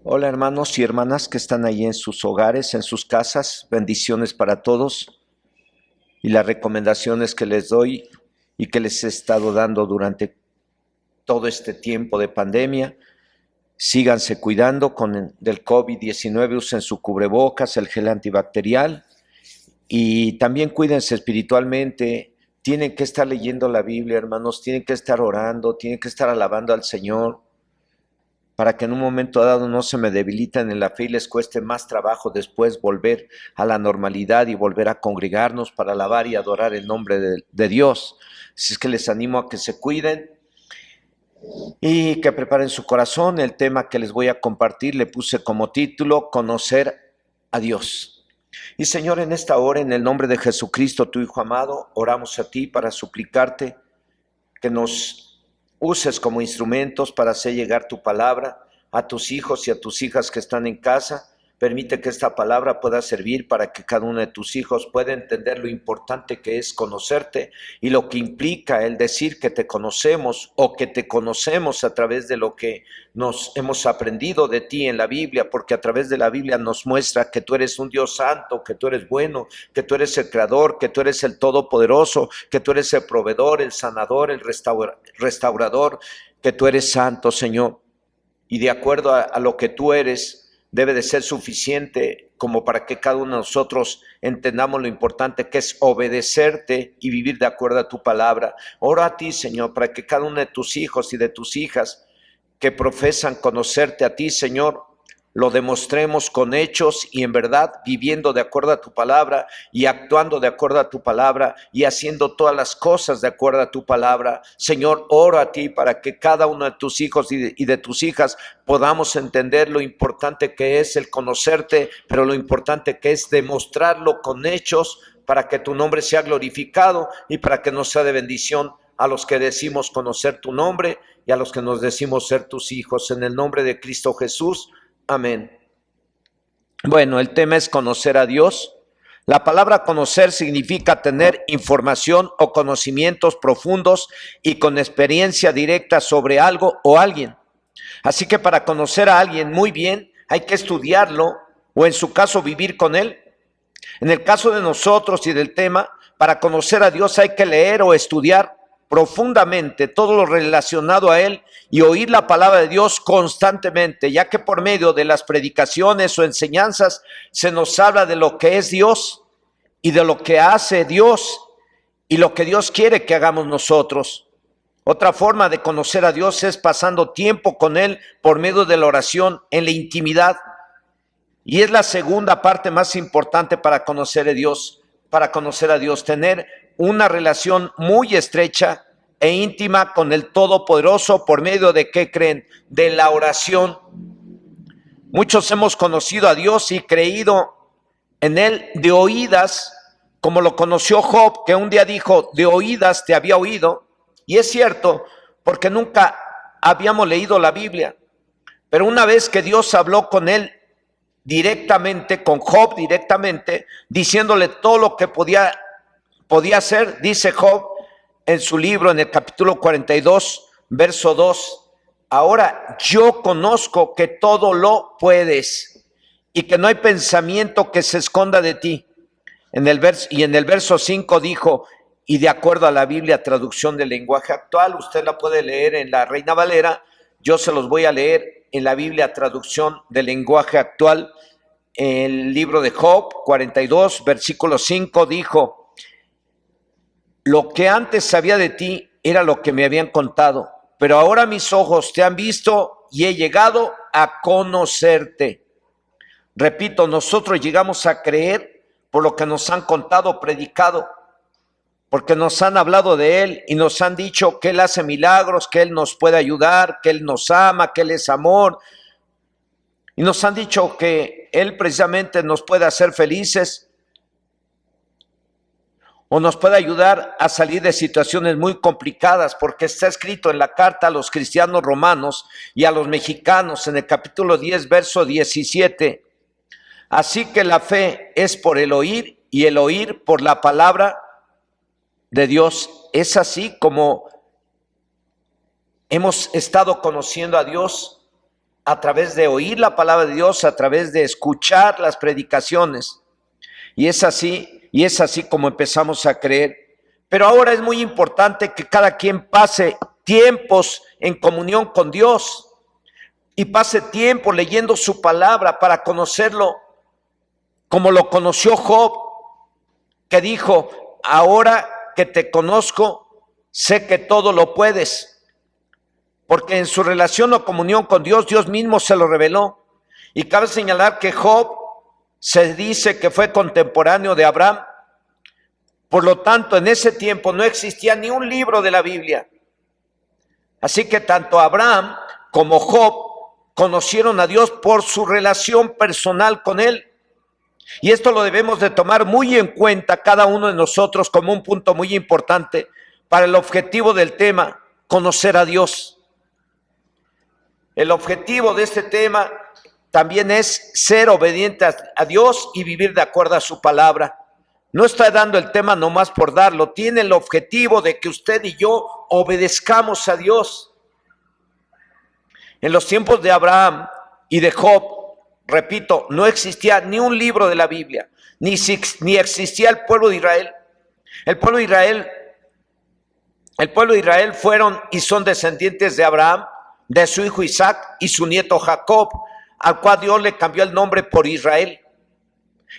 Hola hermanos y hermanas que están ahí en sus hogares, en sus casas, bendiciones para todos y las recomendaciones que les doy y que les he estado dando durante todo este tiempo de pandemia. Síganse cuidando del COVID-19, usen su cubrebocas, el gel antibacterial y también cuídense espiritualmente. Tienen que estar leyendo la Biblia, hermanos, tienen que estar orando, tienen que estar alabando al Señor, para que en un momento dado no se me debiliten en la fe y les cueste más trabajo después volver a la normalidad y volver a congregarnos para alabar y adorar el nombre de Dios. Así es que les animo a que se cuiden y que preparen su corazón. El tema que les voy a compartir le puse como título: Conocer a Dios. Y Señor, en esta hora, en el nombre de Jesucristo, tu Hijo amado, oramos a ti para suplicarte que nos uses como instrumentos para hacer llegar tu palabra a tus hijos y a tus hijas que están en casa. Permite que esta palabra pueda servir para que cada uno de tus hijos pueda entender lo importante que es conocerte y lo que implica el decir que te conocemos o que te conocemos a través de lo que nos hemos aprendido de ti en la Biblia, porque a través de la Biblia nos muestra que tú eres un Dios santo, que tú eres bueno, que tú eres el creador, que tú eres el todopoderoso, que tú eres el proveedor, el sanador, el restaurador, que tú eres santo, Señor. Y de acuerdo a lo que tú eres, debe de ser suficiente como para que cada uno de nosotros entendamos lo importante que es obedecerte y vivir de acuerdo a tu palabra. Oro a ti, Señor, para que cada uno de tus hijos y de tus hijas que profesan conocerte a ti, Señor, lo demostremos con hechos y en verdad, viviendo de acuerdo a tu palabra y actuando de acuerdo a tu palabra y haciendo todas las cosas de acuerdo a tu palabra. Señor, oro a ti para que cada uno de tus hijos y de tus hijas podamos entender lo importante que es el conocerte, pero lo importante que es demostrarlo con hechos para que tu nombre sea glorificado y para que nos sea de bendición a los que decimos conocer tu nombre y a los que nos decimos ser tus hijos. En el nombre de Cristo Jesús. Amén. Bueno, el tema es conocer a Dios. La palabra conocer significa tener información o conocimientos profundos y con experiencia directa sobre algo o alguien. Así que para conocer a alguien muy bien hay que estudiarlo o en su caso vivir con él. En el caso de nosotros y del tema, para conocer a Dios hay que leer o estudiar profundamente todo lo relacionado a Él y oír la palabra de Dios constantemente, ya que por medio de las predicaciones o enseñanzas se nos habla de lo que es Dios y de lo que hace Dios y lo que Dios quiere que hagamos nosotros. Otra forma de conocer a Dios es pasando tiempo con Él por medio de la oración en la intimidad. Y es la segunda parte más importante para conocer a Dios, tener una relación muy estrecha e íntima con el Todopoderoso por medio de ¿qué creen? De la oración. Muchos hemos conocido a Dios y creído en Él de oídas, como lo conoció Job, que un día dijo: de oídas te había oído. Y es cierto, porque nunca habíamos leído la Biblia. Pero una vez que Dios habló con él directamente, con Job directamente, diciéndole todo lo que podía hacer, dice Job en su libro, en el capítulo 42, verso 2, ahora yo conozco que todo lo puedes y que no hay pensamiento que se esconda de ti. En el verso 5 dijo, y de acuerdo a la Biblia, traducción del lenguaje actual, usted la puede leer en la Reina Valera, yo se los voy a leer en la Biblia, traducción del lenguaje actual. El libro de Job 42, versículo 5 dijo, lo que antes sabía de ti era lo que me habían contado, pero ahora mis ojos te han visto y he llegado a conocerte. Repito, nosotros llegamos a creer por lo que nos han contado, predicado, porque nos han hablado de Él y nos han dicho que Él hace milagros, que Él nos puede ayudar, que Él nos ama, que Él es amor. Y nos han dicho que Él precisamente nos puede hacer felices o nos puede ayudar a salir de situaciones muy complicadas, porque está escrito en la carta a los cristianos romanos y a los mexicanos en el capítulo 10, verso 17. Así que la fe es por el oír y el oír por la palabra de Dios. Es así como hemos estado conociendo a Dios a través de oír la palabra de Dios, a través de escuchar las predicaciones. Y es así como empezamos a creer. Pero ahora es muy importante que cada quien pase tiempos en comunión con Dios y pase tiempo leyendo su palabra para conocerlo como lo conoció Job, que dijo: ahora que te conozco, sé que todo lo puedes. Porque en su relación o comunión con Dios, Dios mismo se lo reveló. Y cabe señalar que Job se dice que fue contemporáneo de Abraham. Por lo tanto, en ese tiempo no existía ni un libro de la Biblia. Así que tanto Abraham como Job conocieron a Dios por su relación personal con Él. Y esto lo debemos de tomar muy en cuenta cada uno de nosotros como un punto muy importante para el objetivo del tema, conocer a Dios. El objetivo de este tema también es ser obediente a Dios y vivir de acuerdo a su palabra. No está dando el tema nomás por darlo, tiene el objetivo de que usted y yo obedezcamos a Dios. En los tiempos de Abraham y de Job, repito, no existía ni un libro de la Biblia, ni existía el pueblo de Israel. El pueblo de Israel fueron y son descendientes de Abraham, de su hijo Isaac y su nieto Jacob, al cual Dios le cambió el nombre por Israel,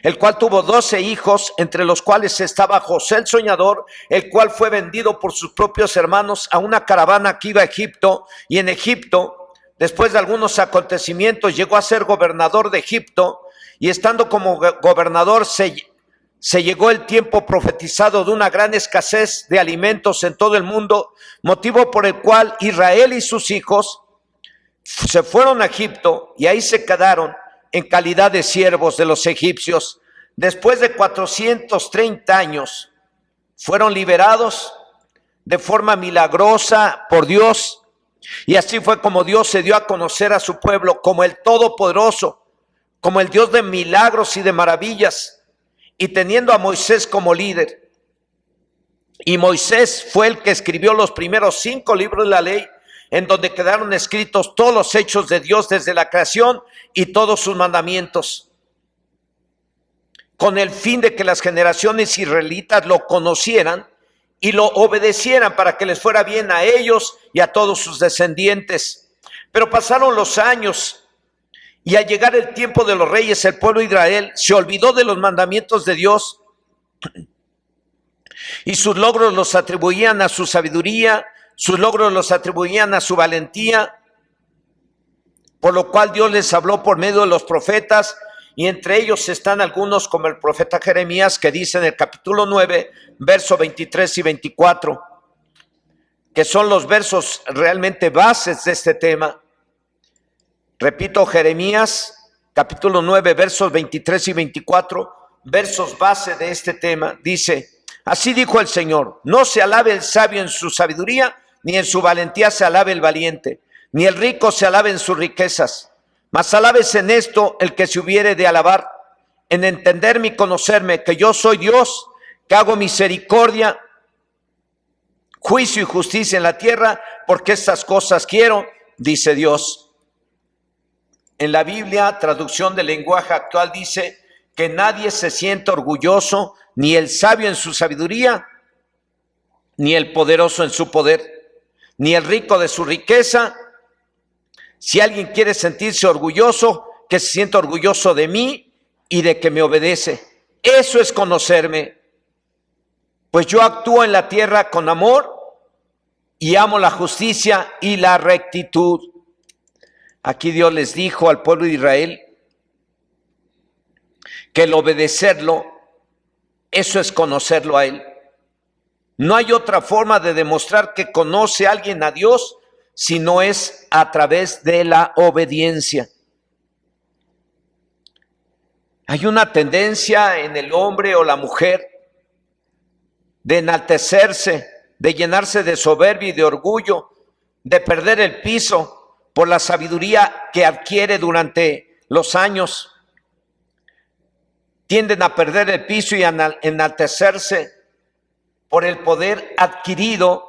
el cual tuvo 12 hijos, entre los cuales estaba José el soñador, el cual fue vendido por sus propios hermanos a una caravana que iba a Egipto, y en Egipto, después de algunos acontecimientos, llegó a ser gobernador de Egipto, y estando como gobernador se llegó el tiempo profetizado de una gran escasez de alimentos en todo el mundo, motivo por el cual Israel y sus hijos se fueron a Egipto y ahí se quedaron en calidad de siervos de los egipcios. Después de 430 años fueron liberados de forma milagrosa por Dios, y así fue como Dios se dio a conocer a su pueblo como el Todopoderoso, como el Dios de milagros y de maravillas, y teniendo a Moisés como líder. Y Moisés fue el que escribió los primeros 5 libros de la ley, en donde quedaron escritos todos los hechos de Dios desde la creación y todos sus mandamientos, con el fin de que las generaciones israelitas lo conocieran y lo obedecieran para que les fuera bien a ellos y a todos sus descendientes. Pero pasaron los años y al llegar el tiempo de los reyes, el pueblo de Israel se olvidó de los mandamientos de Dios y sus logros los atribuían a su sabiduría, sus logros los atribuían a su valentía, por lo cual Dios les habló por medio de los profetas, y entre ellos están algunos como el profeta Jeremías, que dice en el capítulo 9, versos 23 y 24, que son los versos realmente bases de este tema. Repito, Jeremías, capítulo 9, versos 23 y 24, versos base de este tema, dice: así dijo el Señor, no se alabe el sabio en su sabiduría, ni en su valentía se alabe el valiente, ni el rico se alabe en sus riquezas, mas alabes en esto el que se hubiere de alabar, en entenderme y conocerme, que yo soy Dios, que hago misericordia, juicio y justicia en la tierra, porque estas cosas quiero, dice Dios. En la Biblia, traducción del lenguaje actual, dice que nadie se sienta orgulloso, ni el sabio en su sabiduría, ni el poderoso en su poder, ni el rico de su riqueza. Si alguien quiere sentirse orgulloso, que se sienta orgulloso de mí y de que me obedece. Eso es conocerme. Pues yo actúo en la tierra con amor y amo la justicia y la rectitud. Aquí Dios les dijo al pueblo de Israel que el obedecerlo, eso es conocerlo a Él. No hay otra forma de demostrar que conoce a alguien a Dios si no es a través de la obediencia. Hay una tendencia en el hombre o la mujer de enaltecerse, de llenarse de soberbia y de orgullo, de perder el piso por la sabiduría que adquiere durante los años. Tienden a perder el piso y a enaltecerse por el poder adquirido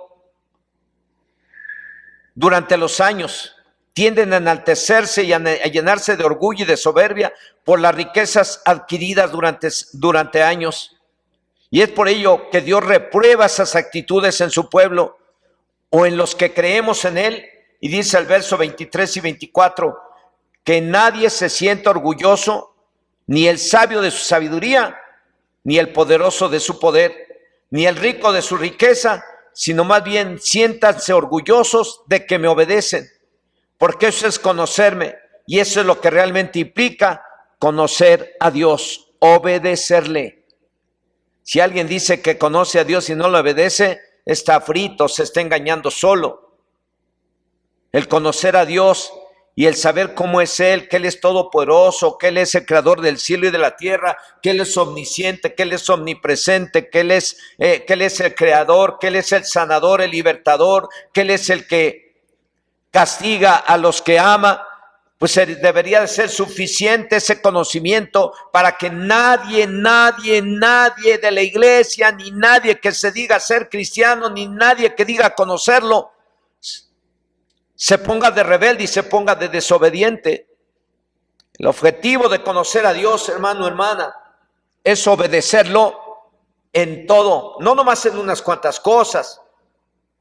durante los años. tienden a enaltecerse y a llenarse de orgullo y de soberbia por las riquezas adquiridas durante años. Y es por ello que Dios reprueba esas actitudes en su pueblo o en los que creemos en Él. Y dice el verso 23 y 24, que nadie se sienta orgulloso, ni el sabio de su sabiduría, ni el poderoso de su poder, ni el rico de su riqueza, sino más bien siéntanse orgullosos de que me obedecen, porque eso es conocerme, y eso es lo que realmente implica conocer a Dios, obedecerle. Si alguien dice que conoce a Dios y no lo obedece, está frito, se está engañando solo. El conocer a Dios y el saber cómo es Él, que Él es todopoderoso, que Él es el creador del cielo y de la tierra, que Él es omnisciente, que Él es omnipresente, que Él es el creador, que Él es el sanador, el libertador, que Él es el que castiga a los que ama, pues debería de ser suficiente ese conocimiento para que nadie de la iglesia, ni nadie que se diga ser cristiano, ni nadie que diga conocerlo, se ponga de rebelde y se ponga de desobediente. El objetivo de conocer a Dios, hermano, hermana, es obedecerlo en todo, no nomás en unas cuantas cosas,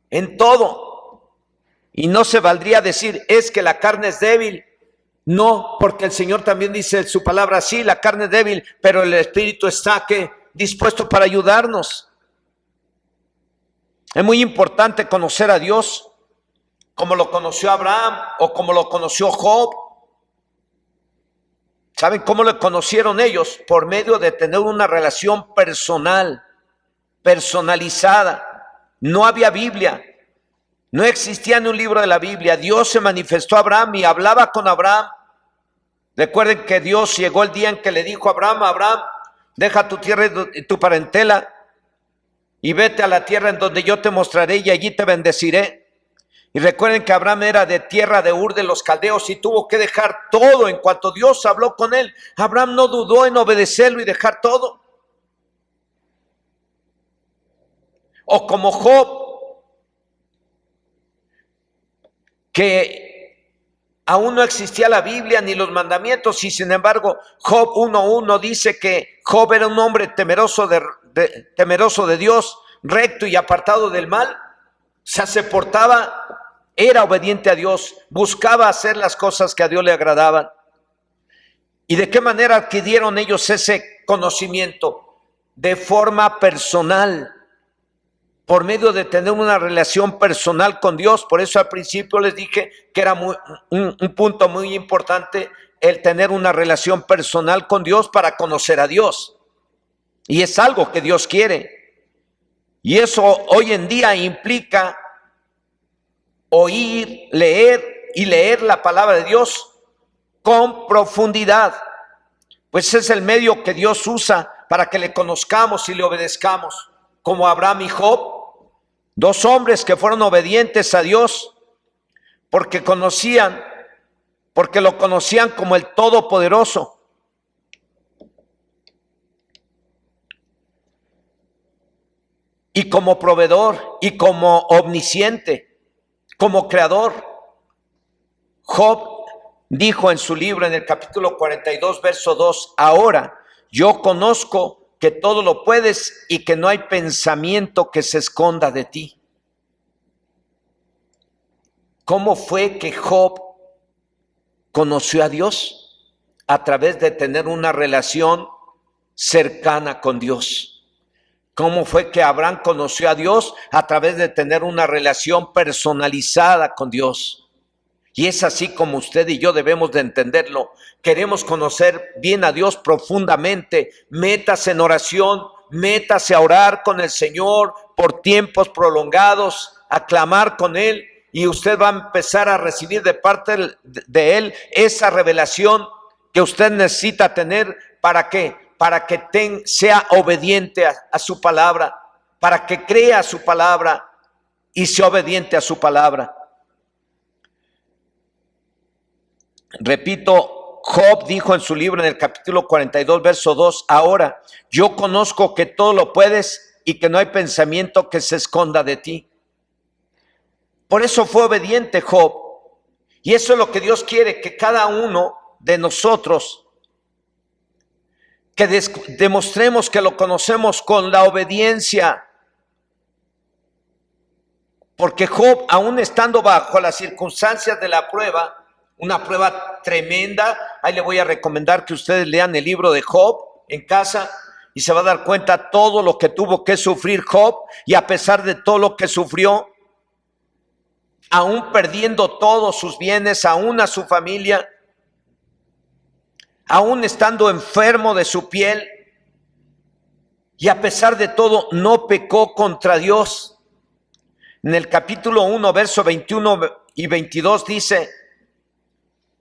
en todo. Y no se valdría decir, es que la carne es débil. No, porque el Señor también dice en su palabra, sí, la carne es débil, pero el Espíritu está dispuesto para ayudarnos. Es muy importante conocer a Dios, como lo conoció Abraham o como lo conoció Job. ¿Saben cómo lo conocieron ellos? Por medio de tener una relación personal, personalizada. No había Biblia, no existía ni un libro de la Biblia. Dios se manifestó a Abraham y hablaba con Abraham. Recuerden que Dios llegó el día en que le dijo a Abraham, Abraham, deja tu tierra y tu parentela y vete a la tierra en donde yo te mostraré y allí te bendeciré. Y recuerden que Abraham era de tierra de Ur de los Caldeos y tuvo que dejar todo en cuanto Dios habló con él. Abraham no dudó en obedecerlo y dejar todo. O como Job, que aún no existía la Biblia ni los mandamientos, y sin embargo Job 1:1 dice que Job era un hombre temeroso de Dios, recto y apartado del mal. O sea, se portaba, era obediente a Dios, buscaba hacer las cosas que a Dios le agradaban. ¿Y de qué manera adquirieron ellos ese conocimiento? De forma personal, por medio de tener una relación personal con Dios. Por eso al principio les dije que era un punto muy importante el tener una relación personal con Dios para conocer a Dios. Y es algo que Dios quiere. Y eso hoy en día implica oír, leer la palabra de Dios con profundidad. Pues es el medio que Dios usa para que le conozcamos y le obedezcamos. Como Abraham y Job, dos hombres que fueron obedientes a Dios porque lo conocían como el Todopoderoso. Y como proveedor y como omnisciente, como creador. Job dijo en su libro en el capítulo 42, verso 2, ahora yo conozco que todo lo puedes y que no hay pensamiento que se esconda de ti. ¿Cómo fue que Job conoció a Dios? A través de tener una relación cercana con Dios. ¿Cómo fue que Abraham conoció a Dios? A través de tener una relación personalizada con Dios. Y es así como usted y yo debemos de entenderlo. Queremos conocer bien a Dios profundamente. Métase en oración, métase a orar con el Señor por tiempos prolongados, a clamar con Él, y usted va a empezar a recibir de parte de Él esa revelación que usted necesita tener. ¿Para qué? Para que sea obediente a su palabra, para que crea su palabra y sea obediente a su palabra. Repito, Job dijo en su libro en el capítulo 42, verso 2, ahora yo conozco que todo lo puedes y que no hay pensamiento que se esconda de ti. Por eso fue obediente Job. Y eso es lo que Dios quiere, que cada uno de nosotros, que demostremos que lo conocemos con la obediencia. Porque Job, aún estando bajo las circunstancias de la prueba, una prueba tremenda, ahí le voy a recomendar que ustedes lean el libro de Job en casa y se va a dar cuenta todo lo que tuvo que sufrir Job, y a pesar de todo lo que sufrió, aún perdiendo todos sus bienes, aún a su familia, aún estando enfermo de su piel, y a pesar de todo no pecó contra Dios. En el capítulo 1, verso 21 y 22 dice: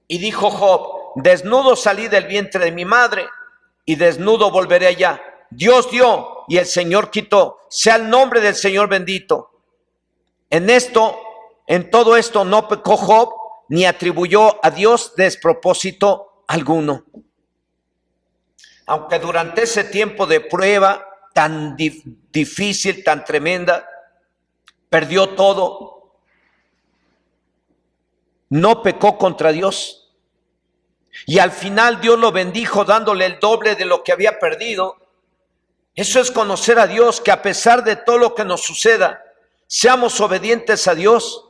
y dijo Job, desnudo salí del vientre de mi madre, y desnudo volveré allá. Dios dio y el Señor quitó, sea el nombre del Señor bendito. En todo esto no pecó Job, ni atribuyó a Dios despropósito alguno. Aunque durante ese tiempo de prueba tan difícil, tan tremenda, perdió todo, no pecó contra Dios. Y al final Dios lo bendijo dándole el doble de lo que había perdido. Eso es conocer a Dios, que a pesar de todo lo que nos suceda, seamos obedientes a Dios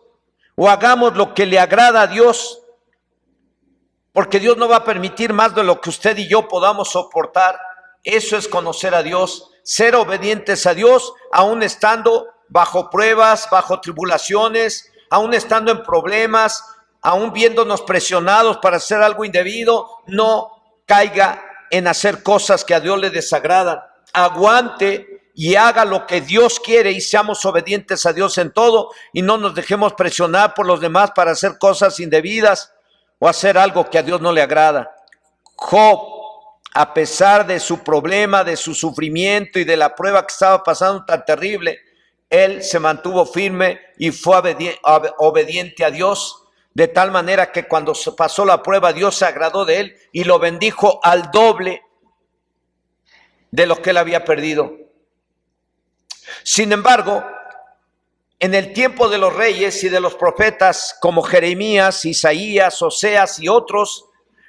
o hagamos lo que le agrada a Dios, porque Dios no va a permitir más de lo que usted y yo podamos soportar. Eso es conocer a Dios, ser obedientes a Dios, aún estando bajo pruebas, bajo tribulaciones, aún estando en problemas, aún viéndonos presionados para hacer algo indebido. No caiga en hacer cosas que a Dios le desagradan. Aguante y haga lo que Dios quiere y seamos obedientes a Dios en todo, y no nos dejemos presionar por los demás para hacer cosas indebidas o hacer algo que a Dios no le agrada. Job, a pesar de su problema, de su sufrimiento y de la prueba que estaba pasando tan terrible, él se mantuvo firme y fue obediente a Dios, de tal manera que cuando se pasó la prueba, Dios se agradó de él y lo bendijo al doble de lo que él había perdido. Sin embargo, en el tiempo de los reyes y de los profetas como Jeremías, Isaías, Oseas y otros,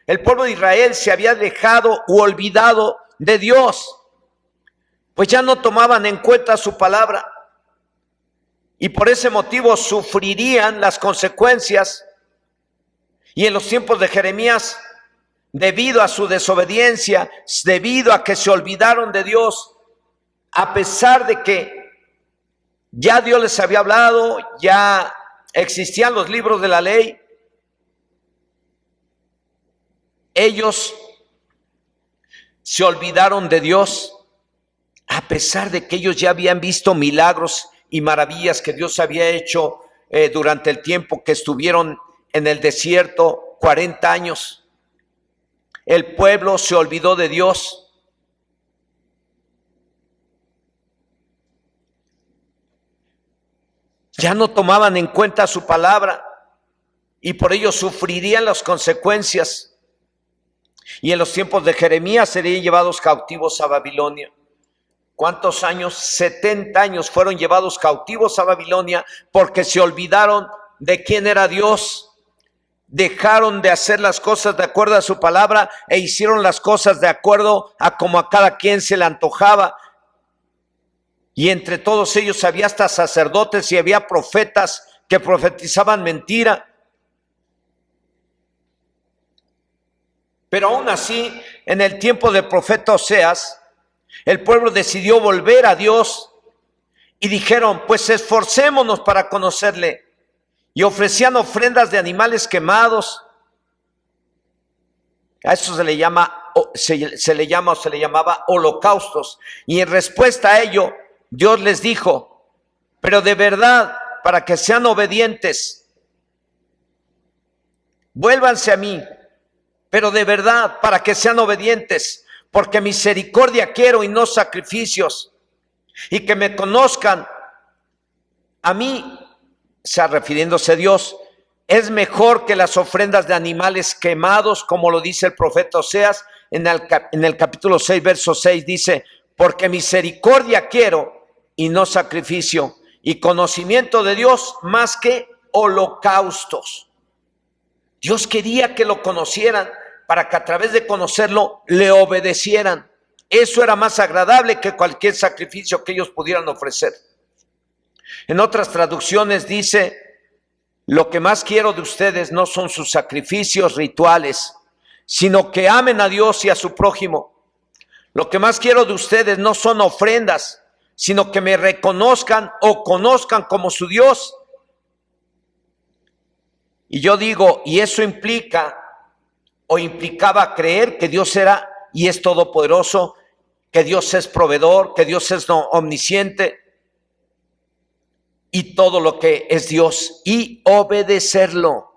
el pueblo de Israel se había dejado u olvidado de Dios, pues ya no tomaban en cuenta su palabra, y por ese motivo sufrirían las consecuencias. Y en los tiempos de Jeremías, debido a su desobediencia, debido a que se olvidaron de Dios, a pesar de que ya Dios les había hablado, ya existían los libros de la ley, ellos se olvidaron de Dios, a pesar de que ellos ya habían visto milagros y maravillas que Dios había hecho durante el tiempo que estuvieron en el desierto, 40 años. El pueblo se olvidó de Dios. Ya no tomaban en cuenta su palabra y por ello sufrirían las consecuencias. Y en los tiempos de Jeremías serían llevados cautivos a Babilonia. ¿Cuántos años? 70 años fueron llevados cautivos a Babilonia porque se olvidaron de quién era Dios. Dejaron de hacer las cosas de acuerdo a su palabra e hicieron las cosas de acuerdo a como a cada quien se le antojaba. Y entre todos ellos había hasta sacerdotes y había profetas que profetizaban mentira. Pero aún así, en el tiempo del profeta Oseas, el pueblo decidió volver a Dios y dijeron: pues esforcémonos para conocerle. Y ofrecían ofrendas de animales quemados. A eso se le llamaba holocaustos. Y en respuesta a ello, Dios les dijo: pero de verdad, para que sean obedientes, vuélvanse a mí, pero de verdad, para que sean obedientes, porque misericordia quiero y no sacrificios, y que me conozcan a mí, o sea, refiriéndose a Dios, es mejor que las ofrendas de animales quemados, como lo dice el profeta Oseas en el capítulo 6, verso 6, dice: porque misericordia quiero y no sacrificio, y conocimiento de Dios más que holocaustos. Dios quería que lo conocieran para que a través de conocerlo le obedecieran. Eso era más agradable que cualquier sacrificio que ellos pudieran ofrecer. En otras traducciones dice: lo que más quiero de ustedes no son sus sacrificios rituales, sino que amen a Dios y a su prójimo. Lo que más quiero de ustedes no son ofrendas, sino que me reconozcan o conozcan como su Dios. Y yo digo, y eso implica o implicaba creer que Dios era y es todopoderoso, que Dios es proveedor, que Dios es omnisciente y todo lo que es Dios, y obedecerlo.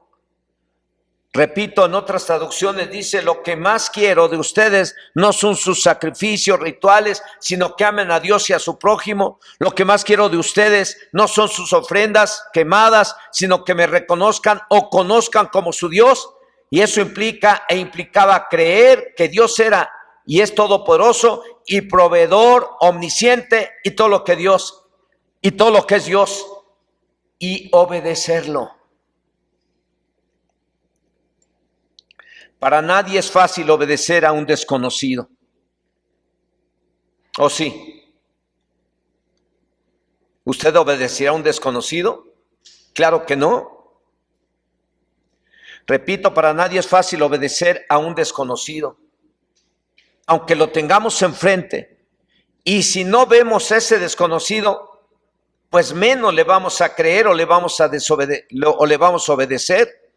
Repito, en otras traducciones dice: lo que más quiero de ustedes no son sus sacrificios rituales, sino que amen a Dios y a su prójimo. Lo que más quiero de ustedes no son sus ofrendas quemadas, sino que me reconozcan o conozcan como su Dios. Y eso implica e implicaba creer que Dios era y es todopoderoso y proveedor, omnisciente y todo lo que Dios y todo lo que es Dios, y obedecerlo. Para nadie es fácil obedecer a un desconocido. ¿O sí? ¿Usted obedecerá a un desconocido? Claro que no. Repito, para nadie es fácil obedecer a un desconocido, aunque lo tengamos enfrente. Y si no vemos a ese desconocido, pues menos le vamos a creer o le vamos a obedecer.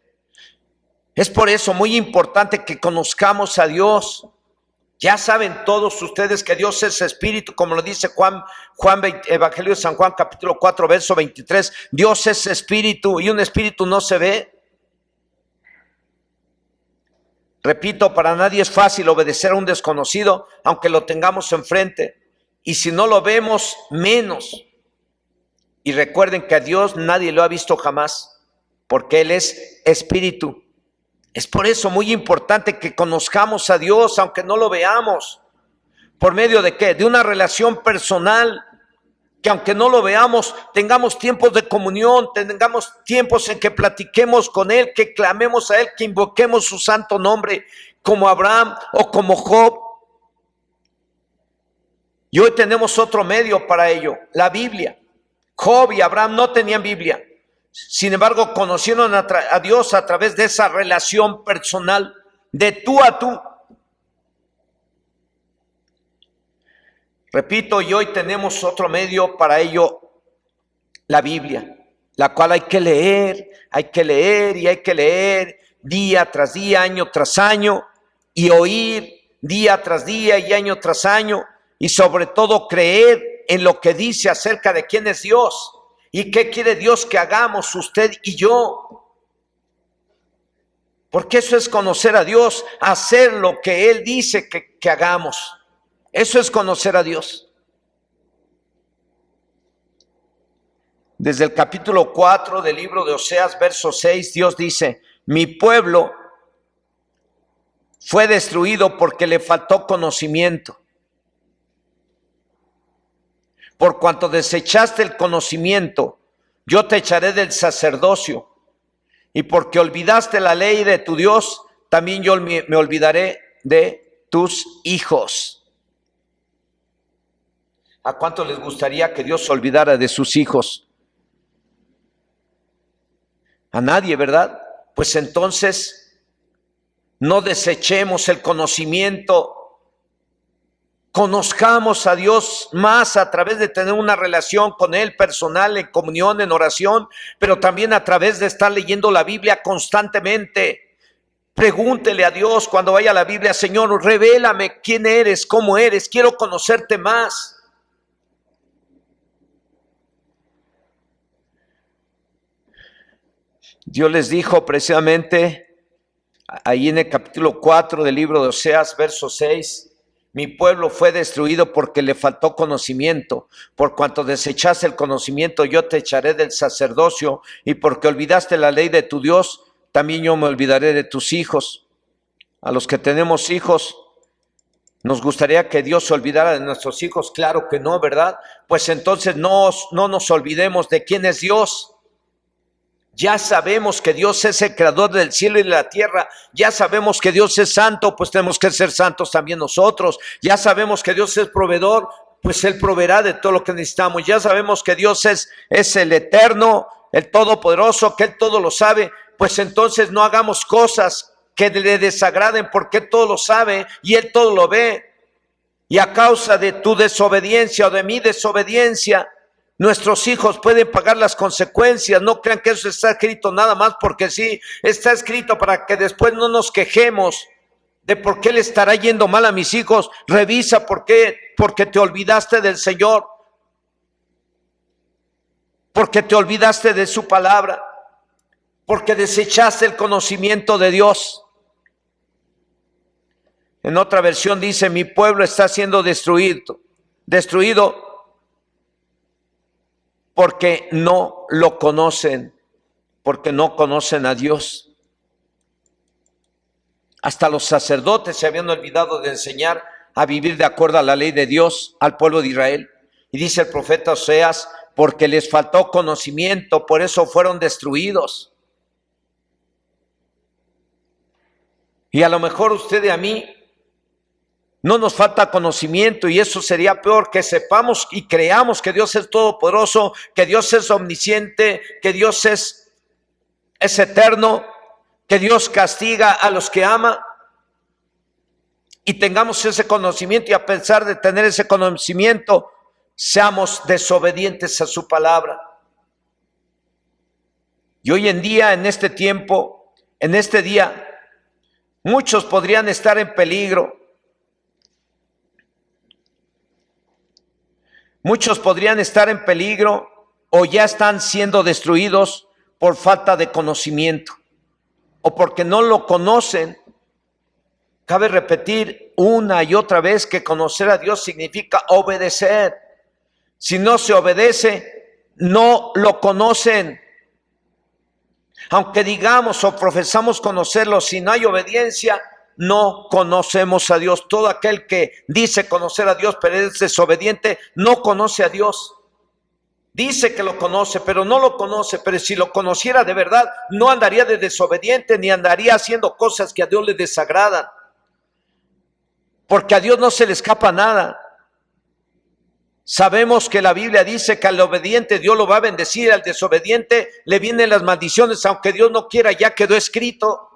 Es por eso muy importante que conozcamos a Dios. Ya saben todos ustedes que Dios es espíritu, como lo dice Evangelio de San Juan, capítulo 4, verso 23. Dios es espíritu y un espíritu no se ve. Repito, para nadie es fácil obedecer a un desconocido, aunque lo tengamos enfrente. Y si no lo vemos, menos. Y recuerden que a Dios nadie lo ha visto jamás, porque Él es espíritu. Es por eso muy importante que conozcamos a Dios, aunque no lo veamos. ¿Por medio de qué? De una relación personal, que aunque no lo veamos, tengamos tiempos de comunión, tengamos tiempos en que platiquemos con Él, que clamemos a Él, que invoquemos su santo nombre, como Abraham o como Job. Y hoy tenemos otro medio para ello, la Biblia. Job y Abraham no tenían Biblia. Sin embargo, conocieron a Dios a través de esa relación personal, de tú a tú. Repito, y hoy tenemos otro medio para ello, la Biblia, la cual hay que leer y hay que leer día tras día, año tras año, y oír día tras día y año tras año, y sobre todo creer en lo que dice acerca de quién es Dios. ¿Y qué quiere Dios que hagamos usted y yo? Porque eso es conocer a Dios, hacer lo que Él dice que hagamos. Eso es conocer a Dios. Desde el capítulo 4 del libro de Oseas, verso 6, Dios dice: mi pueblo fue destruido porque le faltó conocimiento. Por cuanto desechaste el conocimiento, yo te echaré del sacerdocio. Y porque olvidaste la ley de tu Dios, también yo me olvidaré de tus hijos. ¿A cuánto les gustaría que Dios se olvidara de sus hijos? A nadie, ¿verdad? Pues entonces no desechemos el conocimiento. Conozcamos a Dios más a través de tener una relación con Él personal, en comunión, en oración, pero también a través de estar leyendo la Biblia constantemente. Pregúntele a Dios cuando vaya a la Biblia: Señor, revélame quién eres, cómo eres, quiero conocerte más. Dios les dijo precisamente ahí en el capítulo 4 del libro de Oseas, verso 6, mi pueblo fue destruido porque le faltó conocimiento. Por cuanto desechaste el conocimiento, yo te echaré del sacerdocio, y porque olvidaste la ley de tu Dios, también yo me olvidaré de tus hijos. A los que tenemos hijos, ¿nos gustaría que Dios se olvidara de nuestros hijos? Claro que no, ¿verdad? Pues entonces no nos olvidemos de quién es Dios. Ya sabemos que Dios es el creador del cielo y de la tierra. Ya sabemos que Dios es santo, pues tenemos que ser santos también nosotros. Ya sabemos que Dios es proveedor, pues Él proveerá de todo lo que necesitamos. Ya sabemos que Dios es el eterno, el todopoderoso, que Él todo lo sabe. Pues entonces no hagamos cosas que le desagraden, porque Él todo lo sabe y Él todo lo ve. Y a causa de tu desobediencia o de mi desobediencia, nuestros hijos pueden pagar las consecuencias. No crean que eso está escrito nada más porque sí. Está escrito para que después no nos quejemos de por qué le estará yendo mal a mis hijos. Revisa por qué. Porque te olvidaste del Señor. Porque te olvidaste de su palabra. Porque desechaste el conocimiento de Dios. En otra versión dice: mi pueblo está siendo destruido porque no lo conocen, porque no conocen a Dios. Hasta los sacerdotes se habían olvidado de enseñar a vivir de acuerdo a la ley de Dios al pueblo de Israel. Y dice el profeta Oseas: porque les faltó conocimiento, por eso fueron destruidos. Y a lo mejor usted y a mí no nos falta conocimiento, y eso sería peor, que sepamos y creamos que Dios es todopoderoso, que Dios es omnisciente, que Dios es eterno, que Dios castiga a los que ama, y tengamos ese conocimiento, y a pesar de tener ese conocimiento, seamos desobedientes a su palabra. Y hoy en día, en este tiempo, en este día, muchos podrían estar en peligro. Muchos podrían estar en peligro o ya están siendo destruidos por falta de conocimiento o porque no lo conocen. Cabe repetir una y otra vez que conocer a Dios significa obedecer. Si no se obedece, no lo conocen. Aunque digamos o profesamos conocerlo, si no hay obediencia, no conocemos a Dios. Todo aquel que dice conocer a Dios pero es desobediente, no conoce a Dios. Dice que lo conoce, pero no lo conoce. Pero si lo conociera de verdad, no andaría de desobediente, ni andaría haciendo cosas que a Dios le desagradan. Porque a Dios no se le escapa nada. Sabemos que la Biblia dice que al obediente Dios lo va a bendecir, al desobediente le vienen las maldiciones, aunque Dios no quiera, ya quedó escrito.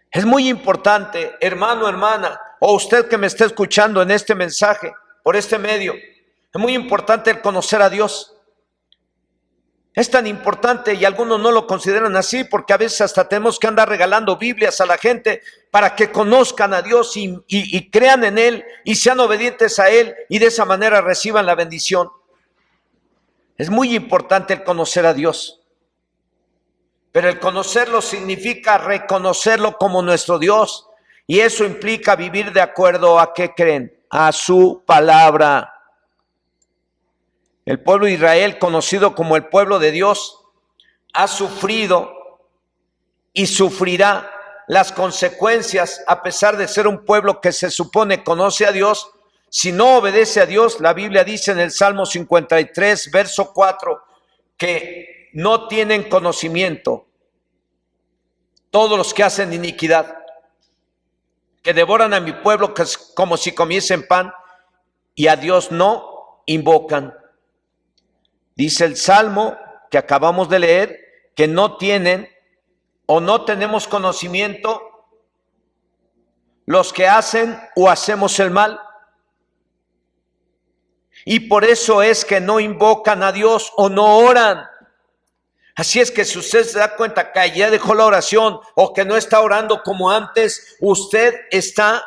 Es muy importante, hermano, hermana, o usted que me está escuchando en este mensaje, por este medio, es muy importante el conocer a Dios. Es tan importante, y algunos no lo consideran así, porque a veces hasta tenemos que andar regalando Biblias a la gente para que conozcan a Dios y crean en Él y sean obedientes a Él, y de esa manera reciban la bendición. Es muy importante el conocer a Dios. Pero el conocerlo significa reconocerlo como nuestro Dios. Y eso implica vivir de acuerdo a ¿qué creen? A su palabra. El pueblo de Israel, conocido como el pueblo de Dios, ha sufrido y sufrirá las consecuencias, a pesar de ser un pueblo que se supone conoce a Dios. Si no obedece a Dios, la Biblia dice en el Salmo 53, verso 4, que no tienen conocimiento todos los que hacen iniquidad, que devoran a mi pueblo que es como si comiesen pan, y a Dios no invocan. Dice el Salmo que acabamos de leer, que no tienen o no tenemos conocimiento los que hacen o hacemos el mal. Y por eso es que no invocan a Dios o no oran. Así es que si usted se da cuenta que ya dejó la oración o que no está orando como antes, usted está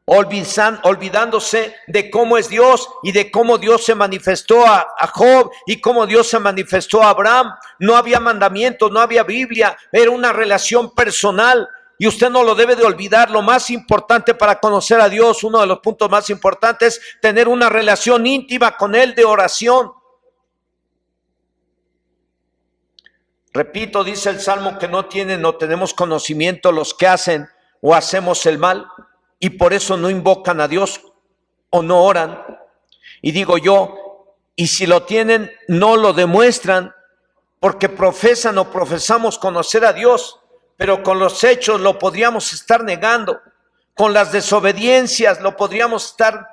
olvidándose de cómo es Dios y de cómo Dios se manifestó a Job y cómo Dios se manifestó a Abraham. No había mandamientos, no había Biblia, era una relación personal. Y usted no lo debe de olvidar. Lo más importante para conocer a Dios, uno de los puntos más importantes, tener una relación íntima con Él de oración. Repito, dice el Salmo que no tenemos conocimiento los que hacen o hacemos el mal, y por eso no invocan a Dios o no oran. Y digo yo, y si lo tienen, no lo demuestran, porque profesan o profesamos conocer a Dios, pero con los hechos lo podríamos estar negando, con las desobediencias lo podríamos estar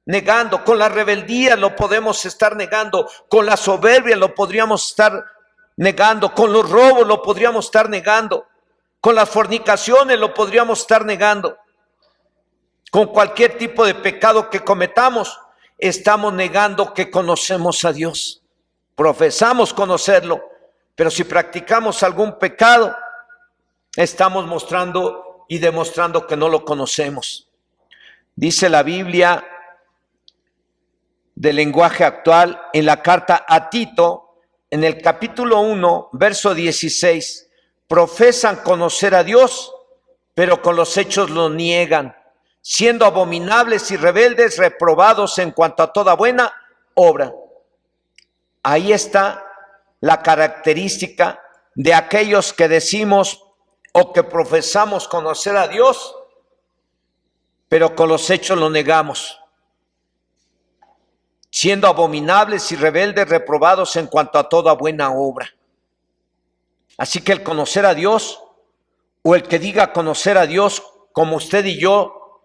negando, con la rebeldía lo podemos estar negando, con la soberbia lo podríamos estar negando, con los robos lo podríamos estar negando, con las fornicaciones lo podríamos estar negando, con cualquier tipo de pecado que cometamos, estamos negando que conocemos a Dios. Profesamos conocerlo, pero si practicamos algún pecado, estamos mostrando y demostrando que no lo conocemos. Dice la Biblia del lenguaje actual en la carta a Tito, en el capítulo 1, verso 16, profesan conocer a Dios, pero con los hechos lo niegan, siendo abominables y rebeldes, reprobados en cuanto a toda buena obra. Ahí está la característica de aquellos que decimos o que profesamos conocer a Dios, pero con los hechos lo negamos, siendo abominables y rebeldes, reprobados en cuanto a toda buena obra. Así que el conocer a Dios, o el que diga conocer a Dios como usted y yo,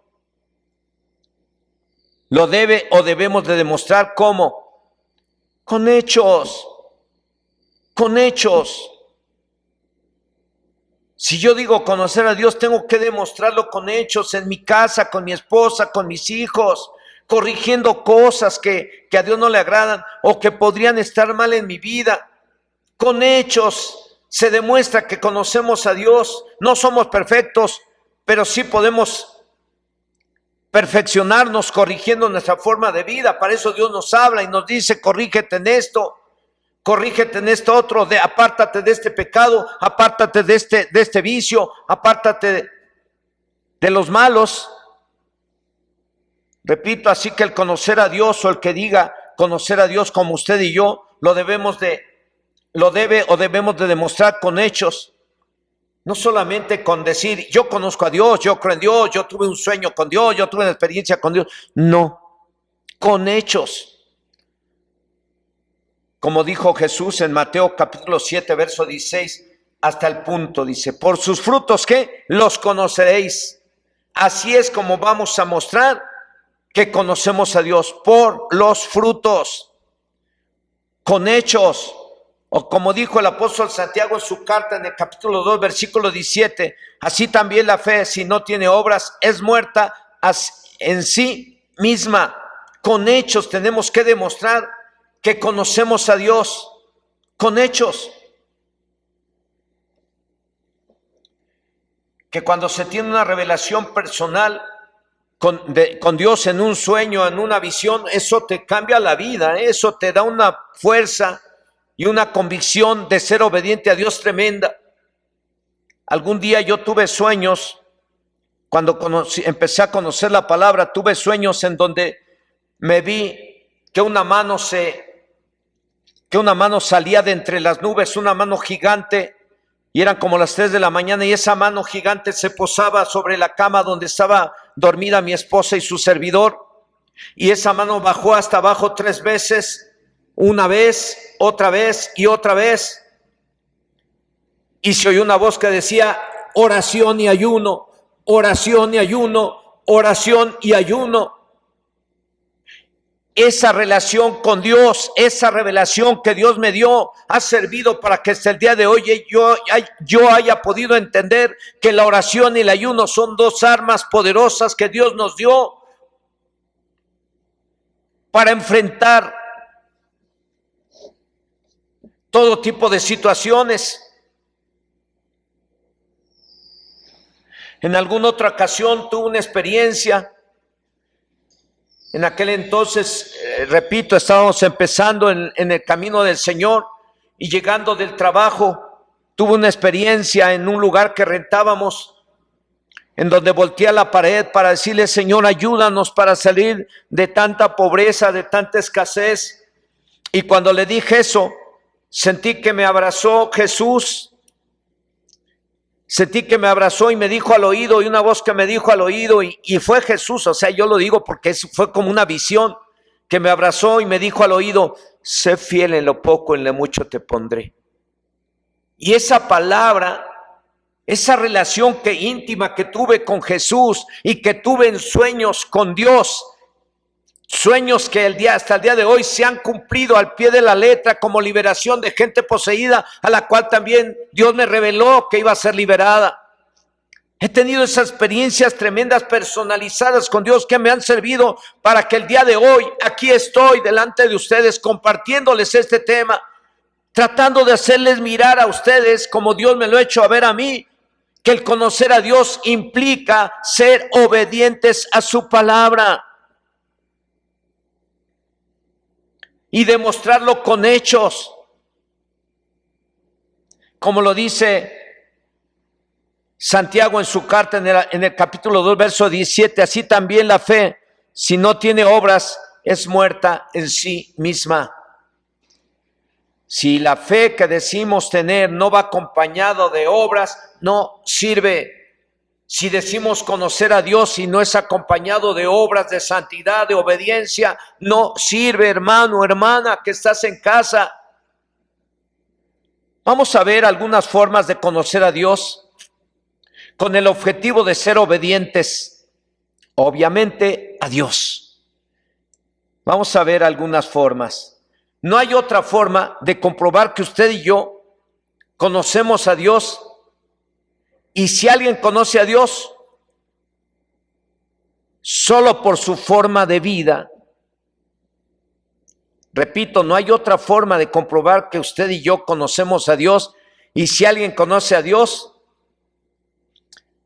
lo debe o debemos de demostrar. ¿Cómo? Con hechos, con hechos. Si yo digo conocer a Dios, tengo que demostrarlo con hechos, en mi casa, con mi esposa, con mis hijos, corrigiendo cosas que a Dios no le agradan o que podrían estar mal en mi vida. Con hechos se demuestra que conocemos a Dios. No somos perfectos, pero sí podemos perfeccionarnos corrigiendo nuestra forma de vida. Para eso Dios nos habla y nos dice: corrígete en esto, corrígete en esto otro, apártate de este pecado, apártate de este vicio, apártate de los malos. Repito, así que el conocer a Dios, o el que diga conocer a Dios como usted y yo, lo debe o debemos de demostrar con hechos. No solamente con decir, yo conozco a Dios, yo creo en Dios, yo tuve un sueño con Dios, yo tuve una experiencia con Dios. No, con hechos. Como dijo Jesús en Mateo capítulo 7, verso 16, hasta el punto, dice: por sus frutos, ¿qué? Los conoceréis. Así es como vamos a mostrar que conocemos a Dios, por los frutos, con hechos. O como dijo el apóstol Santiago en su carta en el capítulo 2, versículo 17, así también la fe, si no tiene obras, es muerta en sí misma. Con hechos tenemos que demostrar que conocemos a Dios, con hechos. Que cuando se tiene una revelación personal con Dios en un sueño, en una visión, eso te cambia la vida, eso te da una fuerza y una convicción de ser obediente a Dios tremenda. Algún día yo tuve sueños, cuando empecé a conocer la palabra, tuve sueños en donde me vi que una mano salía de entre las nubes, una mano gigante, y eran como las 3 de la mañana, y esa mano gigante se posaba sobre la cama donde estaba dormida mi esposa y su servidor, y esa mano bajó hasta abajo 3 veces, una vez, otra vez y otra vez, y se oyó una voz que decía: oración y ayuno, oración y ayuno, oración y ayuno. Esa relación con Dios, esa revelación que Dios me dio, ha servido para que hasta el día de hoy yo haya podido entender que la oración y el ayuno son 2 armas poderosas que Dios nos dio para enfrentar todo tipo de situaciones. En alguna otra ocasión tuve una experiencia. En aquel entonces, repito, estábamos empezando en el camino del Señor, y llegando del trabajo, tuve una experiencia en un lugar que rentábamos, en donde volteé a la pared para decirle: Señor, ayúdanos para salir de tanta pobreza, de tanta escasez. Y cuando le dije eso, sentí que me abrazó Jesús. Sentí que me abrazó y me dijo al oído, y una voz que me dijo al oído, y fue Jesús. O sea, yo lo digo porque fue como una visión, que me abrazó y me dijo al oído: sé fiel en lo poco, en lo mucho te pondré. Y esa palabra, esa relación íntima que tuve con Jesús y que tuve en sueños con Dios, sueños que hasta el día de hoy se han cumplido al pie de la letra, como liberación de gente poseída, a la cual también Dios me reveló que iba a ser liberada. He tenido esas experiencias tremendas personalizadas con Dios que me han servido para que el día de hoy aquí estoy delante de ustedes compartiéndoles este tema, tratando de hacerles mirar a ustedes como Dios me lo ha hecho a ver a mí, que el conocer a Dios implica ser obedientes a su palabra y demostrarlo con hechos, como lo dice Santiago en su carta en el capítulo 2, verso 17, así también la fe, si no tiene obras, es muerta en sí misma. Si la fe que decimos tener no va acompañado de obras, no sirve. Si decimos conocer a Dios y no es acompañado de obras de santidad, de obediencia, no sirve, hermano, hermana, que estás en casa. Vamos a ver algunas formas de conocer a Dios con el objetivo de ser obedientes, obviamente, a Dios. Vamos a ver algunas formas. No hay otra forma de comprobar que usted y yo conocemos a Dios. Y si alguien conoce a Dios, solo por su forma de vida. Repito, no hay otra forma de comprobar que usted y yo conocemos a Dios. Y si alguien conoce a Dios,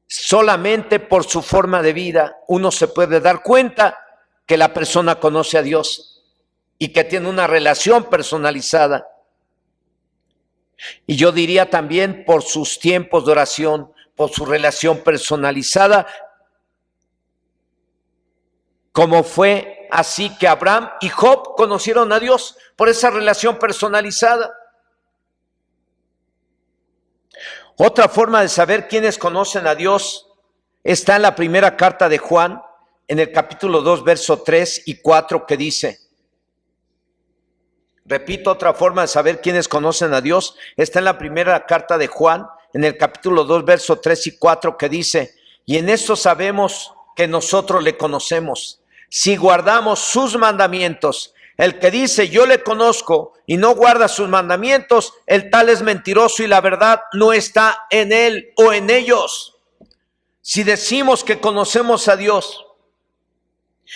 solamente por su forma de vida uno se puede dar cuenta que la persona conoce a Dios y que tiene una relación personalizada. Y yo diría también por sus tiempos de oración, por su relación personalizada, como fue así que Abraham y Job conocieron a Dios por esa relación personalizada. Otra forma de saber quiénes conocen a Dios está en la primera carta de Juan, en el capítulo 2, verso 3 y 4, que dice, repito, otra forma de saber quiénes conocen a Dios está en la primera carta de Juan, en el capítulo 2, verso 3 y 4, que dice, y en esto sabemos que nosotros le conocemos, si guardamos sus mandamientos. El que dice yo le conozco y no guarda sus mandamientos, el tal es mentiroso y la verdad no está en él o en ellos. Si decimos que conocemos a Dios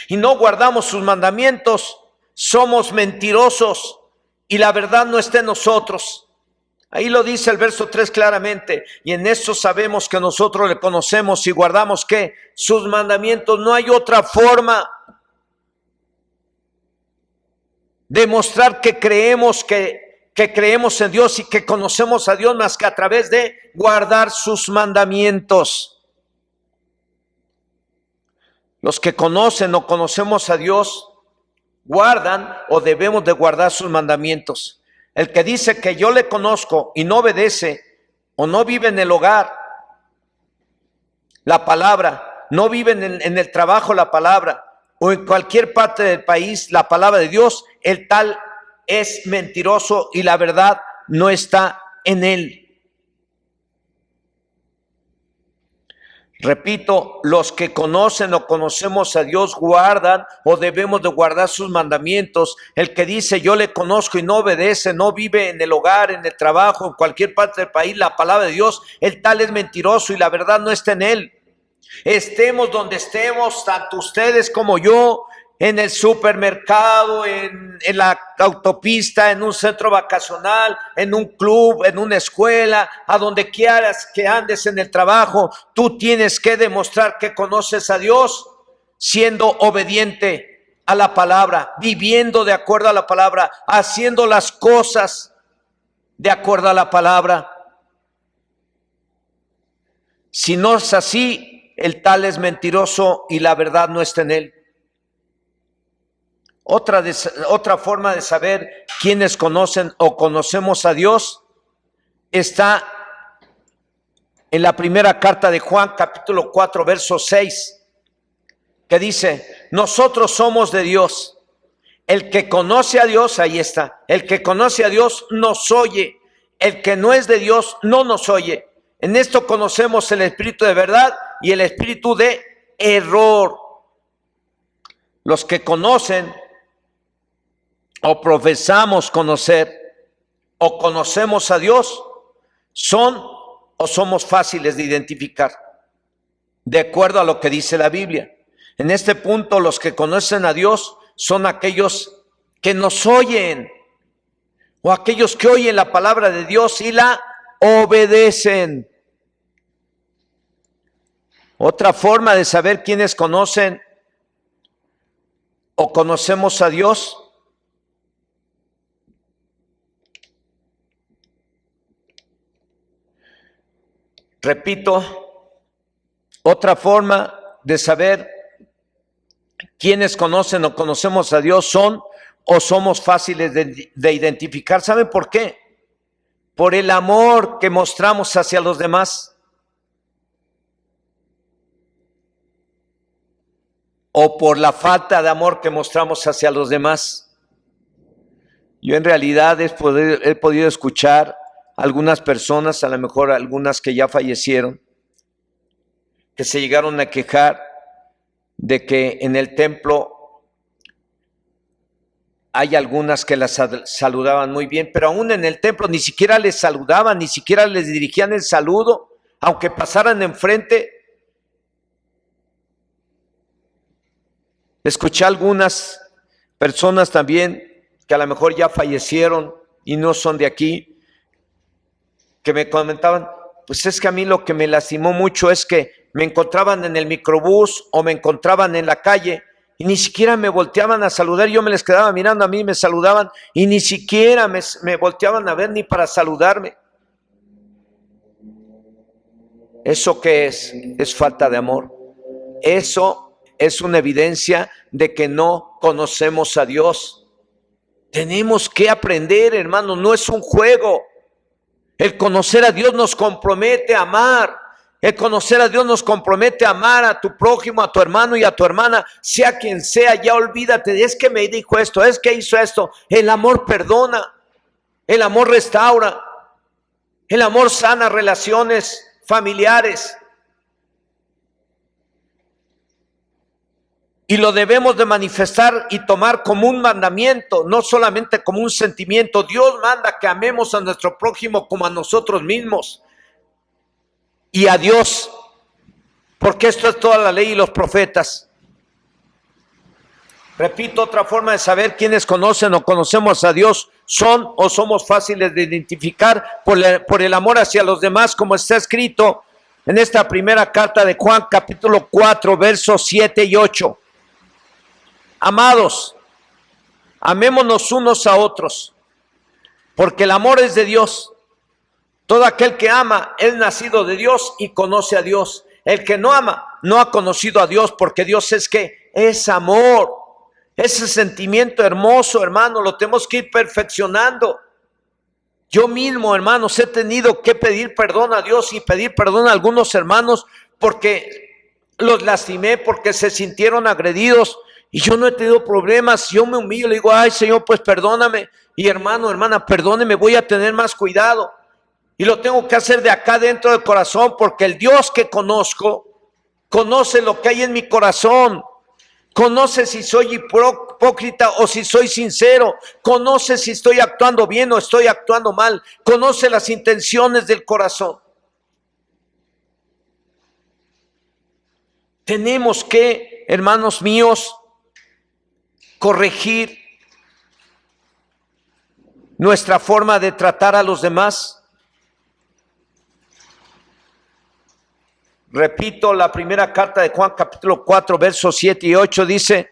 y no guardamos sus mandamientos, somos mentirosos y la verdad no está en nosotros. Ahí lo dice el verso 3 claramente, y en eso sabemos que nosotros le conocemos y guardamos ¿qué? Sus mandamientos. No hay otra forma demostrar que creemos en Dios y que conocemos a Dios más que a través de guardar sus mandamientos. Los que conocen o conocemos a Dios guardan o debemos de guardar sus mandamientos. El que dice que yo le conozco y no obedece o no vive en el hogar la palabra, no vive en el trabajo la palabra, o en cualquier parte del país la palabra de Dios, el tal es mentiroso y la verdad no está en él. Repito, los que conocen o conocemos a Dios guardan o debemos de guardar sus mandamientos. El que dice yo le conozco y no obedece, no vive en el hogar, en el trabajo, en cualquier parte del país la palabra de Dios, el tal es mentiroso y la verdad no está en él. Estemos donde estemos, tanto ustedes como yo, en el supermercado, en la autopista, en un centro vacacional, en un club, en una escuela, a donde quieras que andes en el trabajo, tú tienes que demostrar que conoces a Dios siendo obediente a la palabra, viviendo de acuerdo a la palabra, haciendo las cosas de acuerdo a la palabra. Si no es así, el tal es mentiroso y la verdad no está en él. Otra forma de saber quiénes conocen o conocemos a Dios está en la primera carta de Juan, capítulo 4, verso 6, que dice, nosotros somos de Dios El que conoce a Dios, ahí está, el que conoce a Dios nos oye, el que no es de Dios no nos oye. En esto conocemos el espíritu de verdad y el espíritu de error. Los que conocen o profesamos conocer o conocemos a Dios son o somos fáciles de identificar, de acuerdo a lo que dice la Biblia. En este punto, los que conocen a Dios son aquellos que nos oyen, o aquellos que oyen la palabra de Dios y la obedecen. Otra forma de saber quiénes conocen o conocemos a Dios repito, otra forma de saber quiénes conocen o conocemos a Dios son o somos fáciles de identificar. ¿Saben por qué? Por el amor que mostramos hacia los demás. O por la falta de amor que mostramos hacia los demás. Yo en realidad he podido escuchar algunas personas, a lo mejor algunas que ya fallecieron, que se llegaron a quejar de que en el templo hay algunas que las saludaban muy bien, pero aún en el templo ni siquiera les saludaban, ni siquiera les dirigían el saludo, aunque pasaran enfrente. Escuché a algunas personas también que a lo mejor ya fallecieron y no son de aquí, que me comentaban, pues es que a mí lo que me lastimó mucho es que me encontraban en el microbús o me encontraban en la calle y ni siquiera me volteaban a saludar. Yo me les quedaba mirando, a mí me saludaban y ni siquiera me volteaban a ver ni para saludarme. ¿Eso qué es? Es falta de amor. Eso es una evidencia de que no conocemos a Dios. Tenemos que aprender, hermano, no es un juego. El conocer a Dios nos compromete a amar. El conocer a Dios nos compromete a amar a tu prójimo, a tu hermano y a tu hermana, sea quien sea. Ya olvídate, es que me dijo esto, es que hizo esto. El amor perdona, el amor restaura, el amor sana relaciones familiares. Y lo debemos de manifestar y tomar como un mandamiento, no solamente como un sentimiento. Dios manda que amemos a nuestro prójimo como a nosotros mismos y a Dios, porque esto es toda la ley y los profetas. Repito, otra forma de saber quiénes conocen o conocemos a Dios son o somos fáciles de identificar por el amor hacia los demás, como está escrito en esta primera carta de Juan, capítulo 4, versos 7 y 8. Amados, amémonos unos a otros, porque el amor es de Dios. Todo aquel que ama es nacido de Dios y conoce a Dios. El que no ama no ha conocido a Dios, porque Dios es ¿qué? Es amor. Ese sentimiento hermoso, hermano, lo tenemos que ir perfeccionando. Yo mismo, hermanos, he tenido que pedir perdón a Dios y pedir perdón a algunos hermanos porque los lastimé, porque se sintieron agredidos. Y yo no he tenido problemas, yo me humillo, le digo, ay Señor, pues perdóname. Y hermano, hermana, perdóneme, voy a tener más cuidado. Y lo tengo que hacer de acá dentro del corazón, porque el Dios que conozco, conoce lo que hay en mi corazón. Conoce si soy hipócrita o si soy sincero. Conoce si estoy actuando bien o estoy actuando mal. Conoce las intenciones del corazón. Tenemos que, hermanos míos, corregir nuestra forma de tratar a los demás. Repito, la primera carta de Juan, capítulo 4, versos 7 y 8 dice,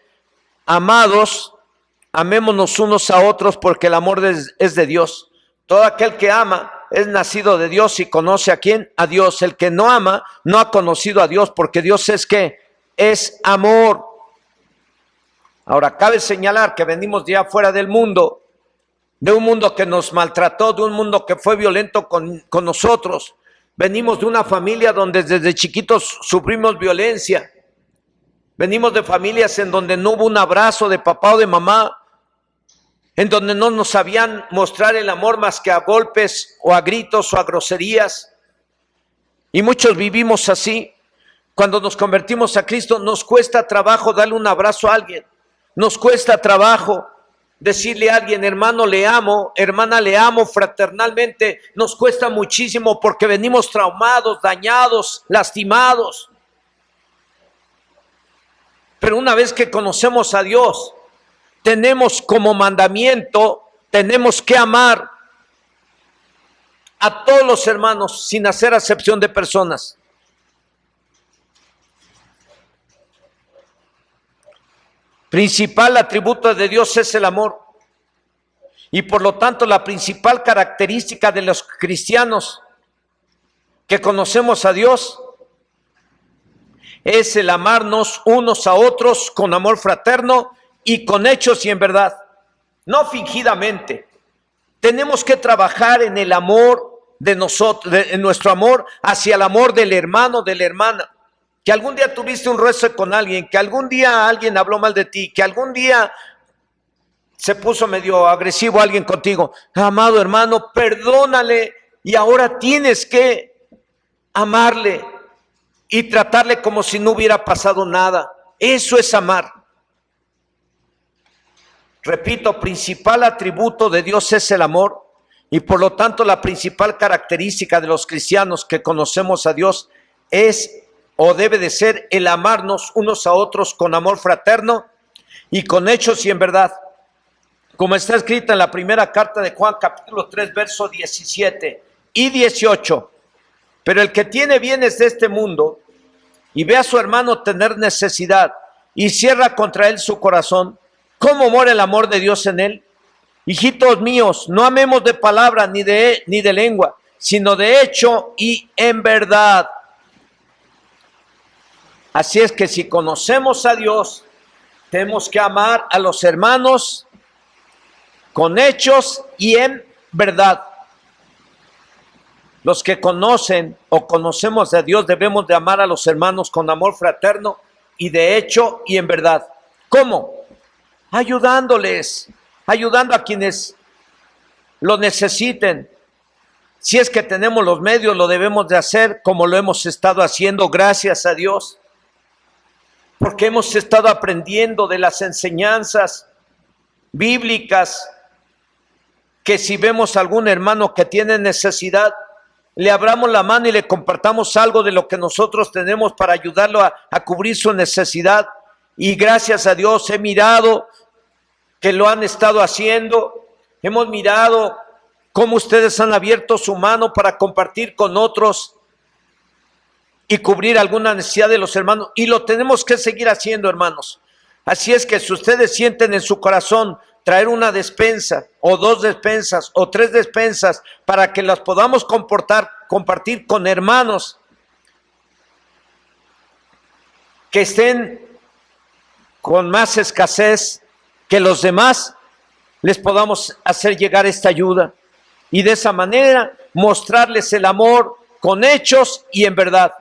amados, amémonos unos a otros porque el amor es de Dios. Todo aquel que ama es nacido de Dios y conoce a quién, a Dios. El que no ama no ha conocido a Dios, porque Dios es ¿qué? Es amor. Ahora, cabe señalar que venimos ya fuera del mundo, de un mundo que nos maltrató, de un mundo que fue violento con nosotros. Venimos de una familia donde desde chiquitos sufrimos violencia. Venimos de familias en donde no hubo un abrazo de papá o de mamá. en donde no nos sabían mostrar el amor más que a golpes o a gritos o a groserías. Y muchos vivimos así. Cuando nos convertimos a Cristo, nos cuesta trabajo darle un abrazo a alguien. Nos cuesta trabajo decirle a alguien, hermano, le amo, hermana, le amo fraternalmente. Nos cuesta muchísimo porque venimos traumados, dañados, lastimados. Pero una vez que conocemos a Dios, tenemos como mandamiento, tenemos que amar a todos los hermanos sin hacer acepción de personas. Principal atributo de Dios es el amor. Y por lo tanto la principal característica de los cristianos que conocemos a Dios es el amarnos unos a otros con amor fraterno y con hechos y en verdad, no fingidamente. Tenemos que trabajar en el amor de nosotros, en nuestro amor hacia el amor del hermano, de la hermana. Que algún día tuviste un roce con alguien, que algún día alguien habló mal de ti, que algún día se puso medio agresivo alguien contigo. Amado hermano, perdónale y ahora tienes que amarle y tratarle como si no hubiera pasado nada. Eso es amar. Repito, principal atributo de Dios es el amor y por lo tanto la principal característica de los cristianos que conocemos a Dios es o debe de ser el amarnos unos a otros con amor fraterno y con hechos y en verdad. Como está escrita en la primera carta de Juan, capítulo 3, verso 17 y 18. Pero el que tiene bienes de este mundo y ve a su hermano tener necesidad y cierra contra él su corazón, ¿cómo mora el amor de Dios en él? Hijitos míos, no amemos de palabra ni de lengua, sino de hecho y en verdad. Así es que si conocemos a Dios, tenemos que amar a los hermanos con hechos y en verdad. Los que conocen o conocemos a Dios debemos de amar a los hermanos con amor fraterno y de hecho y en verdad. ¿Cómo? Ayudándoles, ayudando a quienes lo necesiten. Si es que tenemos los medios, lo debemos de hacer como lo hemos estado haciendo, gracias a Dios. Porque hemos estado aprendiendo de las enseñanzas bíblicas, que si vemos a algún hermano que tiene necesidad, le abramos la mano y le compartamos algo de lo que nosotros tenemos para ayudarlo a cubrir su necesidad. Y gracias a Dios he mirado que lo han estado haciendo. Hemos mirado cómo ustedes han abierto su mano para compartir con otros y cubrir alguna necesidad de los hermanos. Y lo tenemos que seguir haciendo, hermanos. Así es que si ustedes sienten en su corazón traer una despensa o 2 despensas o 3 despensas para que las podamos compartir con hermanos que estén con más escasez que los demás, les podamos hacer llegar esta ayuda y de esa manera mostrarles el amor con hechos y en verdad.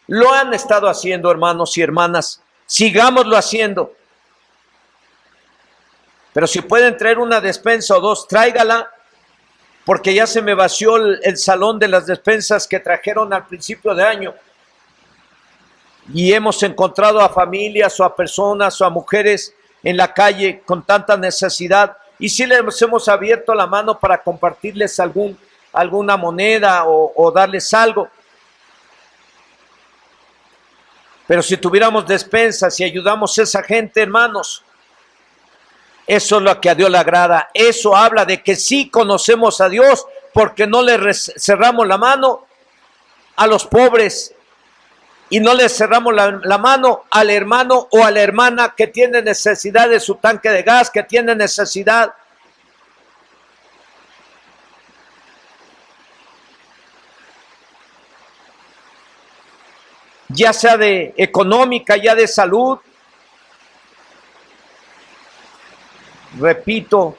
Lo han estado haciendo, hermanos y hermanas, sigámoslo haciendo. Pero si pueden traer una despensa o 2, tráigala, porque ya se me vació el salón de las despensas que trajeron al principio de año. Y hemos encontrado a familias o a personas o a mujeres en la calle con tanta necesidad. Y sí les hemos abierto la mano para compartirles alguna moneda o darles algo. Pero si tuviéramos despensas y ayudamos a esa gente, hermanos, eso es lo que a Dios le agrada. Eso habla de que sí conocemos a Dios porque no le cerramos la mano a los pobres y no le cerramos la mano al hermano o a la hermana que tiene necesidad de su tanque de gas, que tiene necesidad. Ya sea de económica, ya de salud. Repito,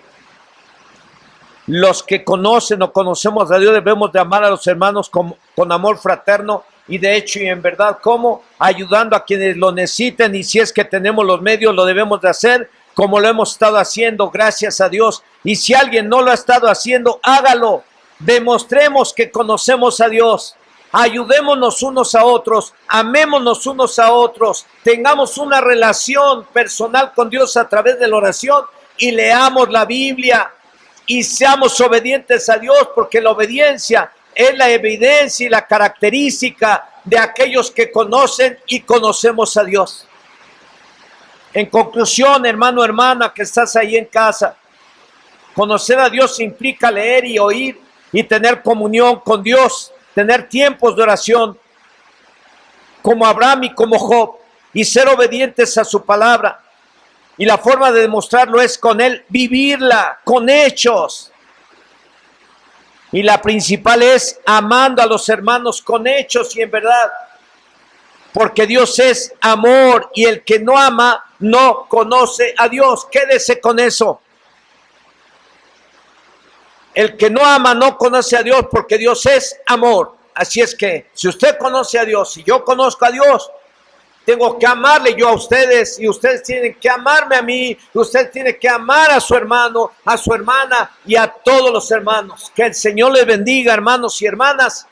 los que conocen o conocemos a Dios debemos de amar a los hermanos con amor fraterno y de hecho y en verdad. ¿Cómo? Ayudando a quienes lo necesiten, y si es que tenemos los medios lo debemos de hacer como lo hemos estado haciendo, gracias a Dios. Y si alguien no lo ha estado haciendo, hágalo. Demostremos que conocemos a Dios. Ayudémonos unos a otros, amémonos unos a otros, tengamos una relación personal con Dios a través de la oración y leamos la Biblia y seamos obedientes a Dios, porque la obediencia es la evidencia y la característica de aquellos que conocen y conocemos a Dios. En conclusión, hermano, hermana, que estás ahí en casa, conocer a Dios implica leer y oír y tener comunión con Dios, tener tiempos de oración, como Abraham y como Job, y ser obedientes a su palabra. Y la forma de demostrarlo es con él, vivirla, con hechos. Y la principal es amando a los hermanos con hechos y en verdad. Porque Dios es amor y el que no ama no conoce a Dios. Quédese con eso. El que no ama no conoce a Dios, porque Dios es amor. Así es que si usted conoce a Dios, si yo conozco a Dios, tengo que amarle yo a ustedes y ustedes tienen que amarme a mí. Usted tiene que amar a su hermano, a su hermana y a todos los hermanos. Que el Señor les bendiga, hermanos y hermanas,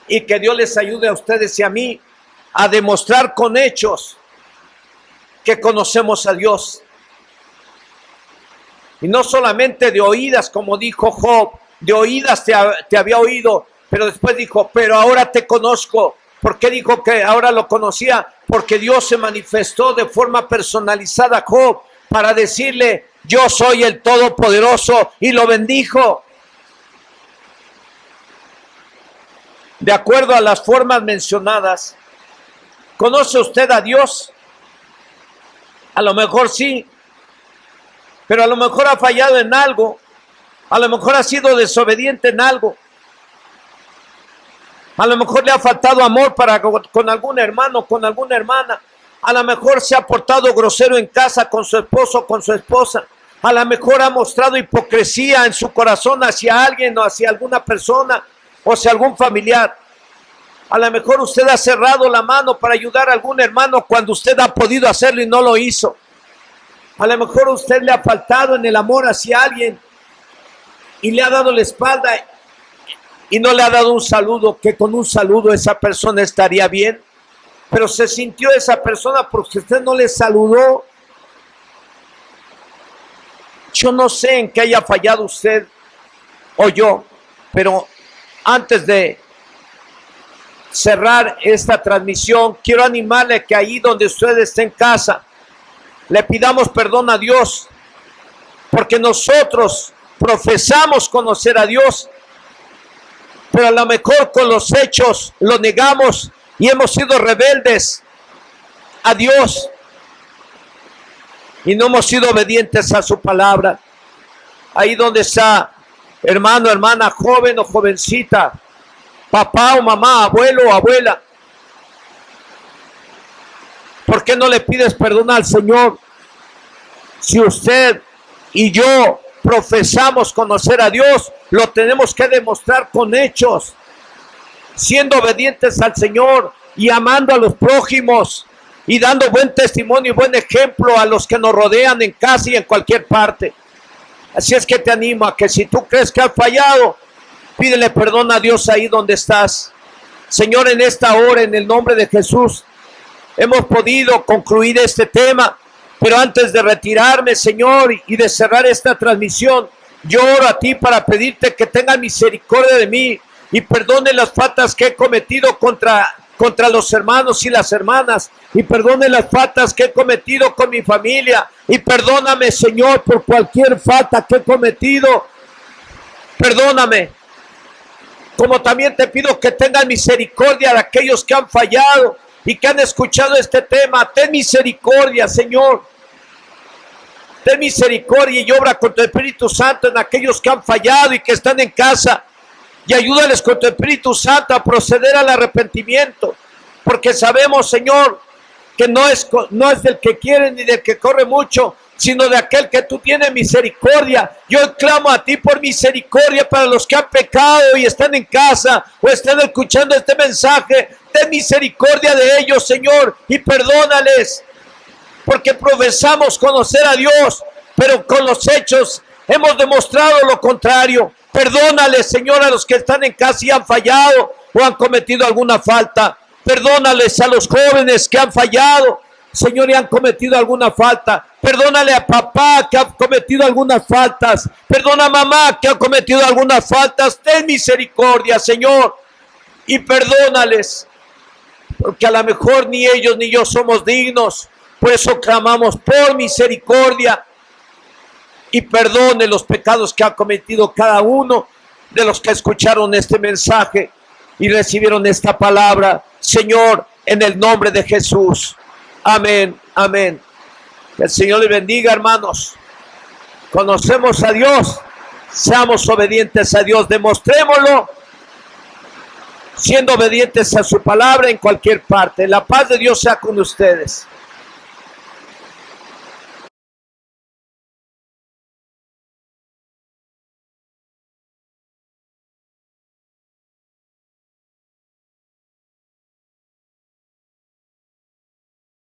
y que Dios les ayude a ustedes y a mí a demostrar con hechos que conocemos a Dios. Y no solamente de oídas, como dijo Job, de oídas te había oído, pero después dijo, pero ahora te conozco. ¿Por qué dijo que ahora lo conocía? Porque Dios se manifestó de forma personalizada a Job para decirle, yo soy el Todopoderoso, y lo bendijo. De acuerdo a las formas mencionadas, ¿conoce usted a Dios? A lo mejor sí, pero a lo mejor ha fallado en algo, a lo mejor ha sido desobediente en algo, a lo mejor le ha faltado amor con algún hermano, con alguna hermana, a lo mejor se ha portado grosero en casa con su esposo, con su esposa, a lo mejor ha mostrado hipocresía en su corazón hacia alguien o hacia alguna persona o hacia algún familiar. A lo mejor usted ha cerrado la mano para ayudar a algún hermano cuando usted ha podido hacerlo y no lo hizo. A lo mejor usted le ha faltado en el amor hacia alguien y le ha dado la espalda y no le ha dado un saludo, que con un saludo esa persona estaría bien, pero se sintió esa persona porque usted no le saludó. Yo no sé en qué haya fallado usted o yo, pero antes de cerrar esta transmisión, quiero animarle que ahí donde usted esté en casa, le pidamos perdón a Dios, porque nosotros profesamos conocer a Dios, pero a lo mejor con los hechos lo negamos y hemos sido rebeldes a Dios y no hemos sido obedientes a su palabra. Ahí donde está, hermano, hermana, joven o jovencita, papá o mamá, abuelo o abuela, ¿por qué no le pides perdón al Señor? Si usted y yo profesamos conocer a Dios, lo tenemos que demostrar con hechos, siendo obedientes al Señor y amando a los prójimos y dando buen testimonio y buen ejemplo a los que nos rodean en casa y en cualquier parte. Así es que te animo a que si tú crees que has fallado, pídele perdón a Dios ahí donde estás. Señor, en esta hora, en el nombre de Jesús, hemos podido concluir este tema, pero antes de retirarme, Señor, y de cerrar esta transmisión, yo oro a ti para pedirte que tengas misericordia de mí y perdone las faltas que he cometido contra los hermanos y las hermanas, y perdone las faltas que he cometido con mi familia, y perdóname, Señor, por cualquier falta que he cometido. Perdóname. Como también te pido que tengas misericordia de aquellos que han fallado y que han escuchado este tema. Ten misericordia, Señor. Ten misericordia y obra con tu Espíritu Santo en aquellos que han fallado y que están en casa. Y ayúdales con tu Espíritu Santo a proceder al arrepentimiento. Porque sabemos, Señor, que no es del que quiere ni del que corre mucho, sino de aquel que tú tienes misericordia. Yo clamo a ti por misericordia para los que han pecado y están en casa o están escuchando este mensaje. Ten misericordia de ellos, Señor, y perdónales. porque profesamos conocer a Dios, pero con los hechos hemos demostrado lo contrario. Perdónale, Señor, a los que están en casa y han fallado o han cometido alguna falta. Perdónales a los jóvenes que han fallado, Señor, y han cometido alguna falta. Perdónale a papá que ha cometido algunas faltas. Perdona a mamá que ha cometido algunas faltas. Ten misericordia, Señor, y perdónales, porque a lo mejor ni ellos ni yo somos dignos. Por eso clamamos por misericordia y perdone los pecados que ha cometido cada uno de los que escucharon este mensaje y recibieron esta palabra, Señor, en el nombre de Jesús. Amén, amén. Que el Señor les bendiga, hermanos. Conocemos a Dios, seamos obedientes a Dios, demostrémoslo siendo obedientes a su palabra en cualquier parte. La paz de Dios sea con ustedes.